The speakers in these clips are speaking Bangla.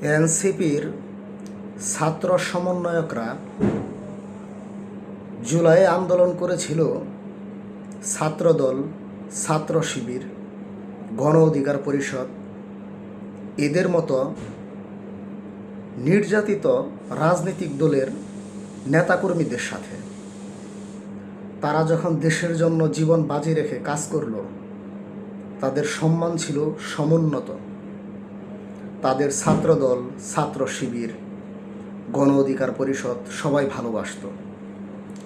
এনসিপির ছাত্র সমন্বয়করা জুলাই আন্দোলন করেছিল ছাত্রদল, ছাত্র শিবির, গণ অধিকার পরিষদ এদের মতো নির্যাতিত রাজনৈতিক দলের নেতাকর্মীদের সাথে। তারা যখন দেশের জন্য জীবন বাজি রেখে কাজ করল, তাদের সম্মান ছিল সমুন্নত। তাদের ছাত্রদল, ছাত্র শিবির, গণ অধিকার পরিষদ সবাই ভালোবাসত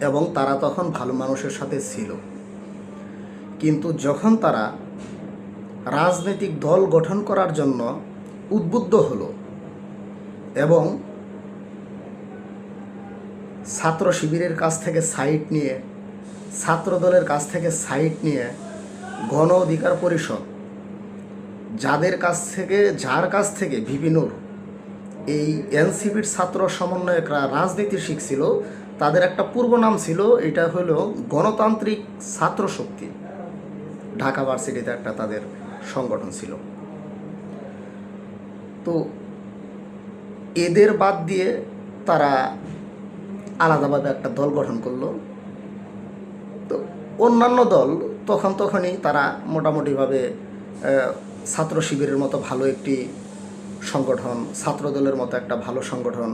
এবং তারা তখন ভালো মানুষের সাথে ছিল। কিন্তু যখন তারা রাজনৈতিক দল গঠন করার জন্য উদ্বুদ্ধ হলো এবং ছাত্র শিবিরের কাছ থেকে সাইট নিয়ে, ছাত্রদলের কাছ থেকে সাইট নিয়ে গণ অধিকার পরিষদ যার কাছ থেকে বিভিন্নর এই এনসিপির ছাত্র সমন্বয়করা রাজনীতি শিখছিল, তাদের একটা পূর্ব নাম ছিল, এটা হলো গণতান্ত্রিক ছাত্র শক্তি। ঢাকা ভার্সিটিতে একটা তাদের সংগঠন ছিল। তো এদের বাদ দিয়ে তারা আলাদাভাবে একটা দল গঠন করলো। তো অন্যান্য দল তখনই তারা মোটামুটিভাবে ছাত্র শিবিরের মতো ভালো একটি সংগঠন, ছাত্রদলের মতো একটা ভালো সংগঠন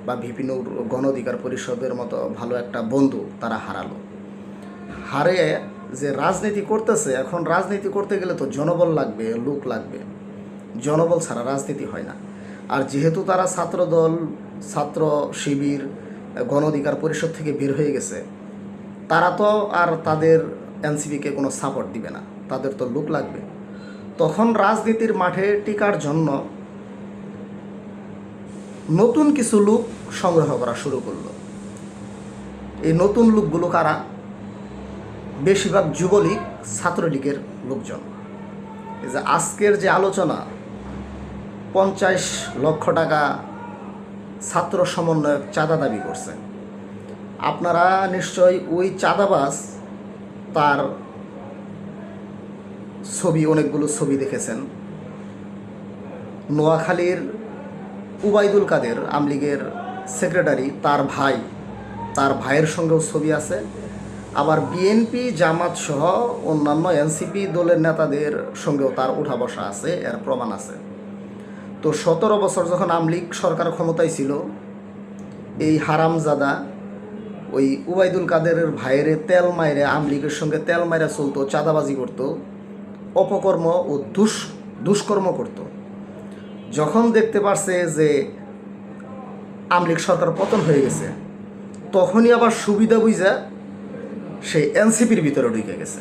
বা বিভিন্ন গণ অধিকার পরিষদের মতো ভালো একটা বন্ধু তারা হারে যে রাজনীতি করতেছে। এখন রাজনীতি করতে গেলে তো জনবল লাগবে, লোক লাগবে। জনবল ছাড়া রাজনীতি হয় না। আর যেহেতু তারা ছাত্রদল, ছাত্র শিবির, গণ অধিকার পরিষদ থেকে বের হয়ে গেছে, তারা তো আর তাদের এনসিপিকে কোনো সাপোর্ট দিবে না, তাদের তো লোক লাগবে। তখন রাজনীতির মাঠে টিকার জন্য নতুন কিছু লোক সংগ্রহ করা শুরু করলো। এই নতুন লোকগুলো কারা? বেশিরভাগ যুবলীগ, ছাত্রলীগের লোকজন। এই যে আজকের যে আলোচনা, 50 লক্ষ টাকা ছাত্র সমন্বয়ক চাঁদা দাবি করছে। আপনারা নিশ্চয়ই ওই চাঁদাবাজ তার ছবি, অনেকগুলো ছবি দেখেছেন। নোয়াখালীর উবাইদুল কাদের, আমলীগের সেক্রেটারি, তার ভাইয়ের সঙ্গেও ছবি আছে। আবার বিএনপি, জামাত সহ অন্যান্য এনসিপি দলের নেতাদের সঙ্গেও তার উঠা বসা আছে, এর প্রমাণ আছে। তো 17 বছর যখন আমলীগ সরকার ক্ষমতায় ছিল, এই হারামজাদা ওই উবাইদুল কাদেরের ভাইয়ের তেল মাইরে, আমলীগের সঙ্গে তেল মাইরা চলতো, চাঁদাবাজি করত, অপকর্ম ও দুষ্কর্ম করত। যখন দেখতে পারছে যে আমলীগ সরকার পতন হয়ে গেছে, তখনই আবার সুবিধা বুঝা সেই এনসিপির ভিতরে ঢুকে গেছে।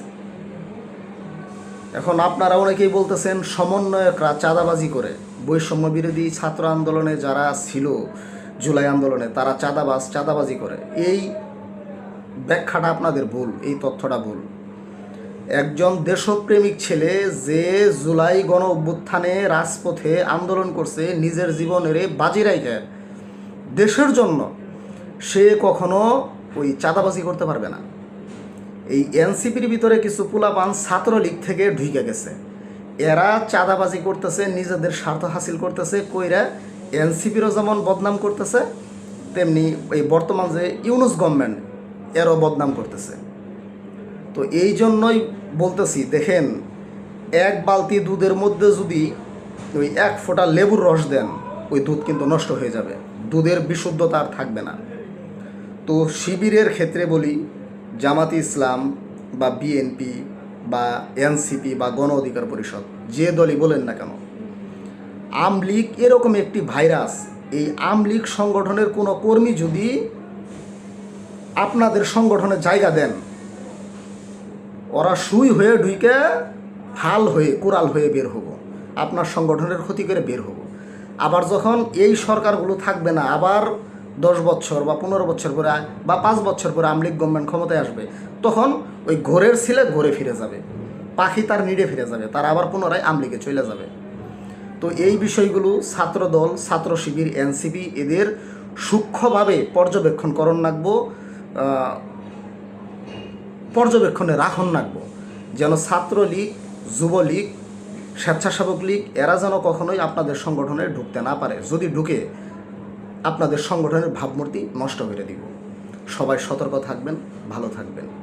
এখন আপনারা অনেকেই বলতেছেন সমন্বয়করা চাঁদাবাজি করে। বৈষম্য বিরোধী ছাত্র আন্দোলনে যারা ছিল, জুলাই আন্দোলনে, তারা চাঁদাবাজি করে। এই ব্যাখ্যাটা আপনাদের ভুল, এই তথ্যটা ভুল। একজন দেশপ্রেমিক ছেলে যে জুলাই গণ অভ্যুত্থানে রাজপথে আন্দোলন করছে, নিজের জীবনের বাজি রাখে দেশের জন্য, সে কখনো ওই চাঁদাবাজি করতে পারবে না। এই এনসিপির ভিতরে কিছু পোলাপান ছাত্রলীগ থেকে ঢুকে গেছে, এরা চাঁদাবাজি করতেছে, নিজেদের স্বার্থ হাসিল করতেছে, কইরা এনসিপিরও যেমন বদনাম করতেছে, তেমনি এই বর্তমান যে ইউনূস গভর্নমেন্ট, এরও বদনাম করতেছে। তো এই জন্যই বলতেছি, দেখেন, এক বালতি দুধের মধ্যে যদি ওই 1 ফোঁটা লেবুর রস দেন, ওই দুধ কিন্তু নষ্ট হয়ে যাবে, দুধের বিশুদ্ধতা আর থাকবে না। তো শিবিরের ক্ষেত্রে বলি, জামাতি ইসলাম বা বিএনপি বা এনসিপি বা গণ অধিকার পরিষদ, যে দলই বলেন না কেন, আমলীগ এরকম একটি ভাইরাস। এই আমলীগ সংগঠনের কোনো কর্মী যদি আপনাদের সংগঠনে জায়গা দেন, ওরা সুই হয়ে ঢুকে হাল হয়ে, কোরাল হয়ে বের হবো, আপনার সংগঠনের ক্ষতি করে বের হবো। আবার যখন এই সরকারগুলো থাকবে না, আবার 10 বছর বা 15 বছর পরে বা 5 বছর পরে আমলীগ গভর্নমেন্ট ক্ষমতায় আসবে, তখন ওই ঘোরের ছিলে ঘোরে ফিরে যাবে, পাখি তার নিড়ে ফিরে যাবে, তারা আবার পুনরায় আমলীগে চলে যাবে। তো এই বিষয়গুলো ছাত্রদল, ছাত্র শিবির, এনসিপি এদের সূক্ষ্মভাবে পর্যবেক্ষণে রাখন রাখবো, যেন ছাত্রলীগ, যুবলীগ স্বেচ্ছাসেবক লীগ এরা যেন কখনোই আপনাদের সংগঠনে ঢুকতে না পারে। যদি ঢুকে আপনাদের সংগঠনের ভাবমূর্তি নষ্ট করে দিব। সবাই সতর্ক থাকবেন, ভালো থাকবেন।